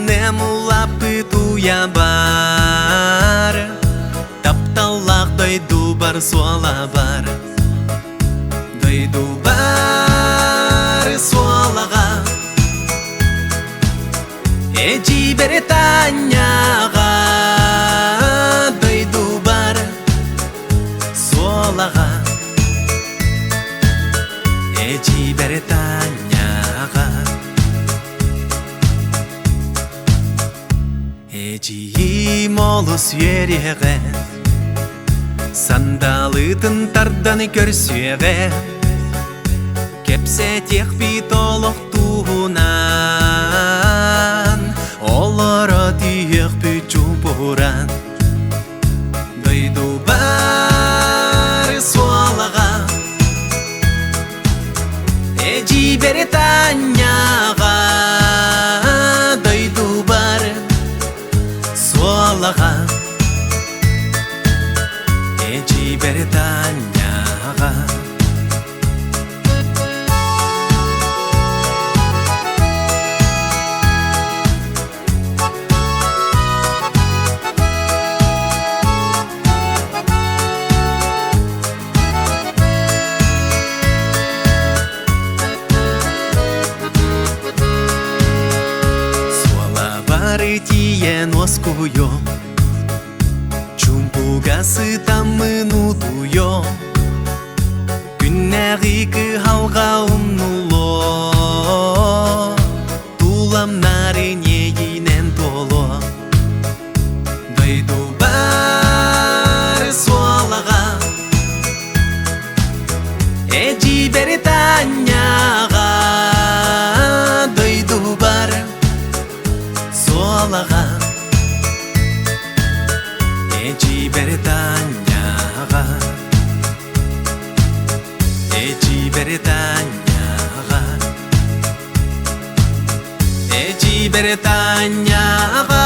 немулапы туя бар, тапталлақ дойду бар суала бар, дойду бар суалаға, эжи Британияға, дойду бар суалаға, эжи Британияға. Эжи молу сүйереге, сандалытын тардан көрсеге, кепсе тех бит олық туғынан, олары тиек бүчу бұран. Дойду бар суалаға, эжи Британияға, дойду бар суалаға, эжи Британияға. Тиен оскуё, чумпугасы тамынутуё, күннәгигі халға умнуло, туламнары негинен толо. Дойду бар суалаға, эжи Британияға, дойду бар суалаға, эжи Британияға, эжи Британияға, эжи Британияға.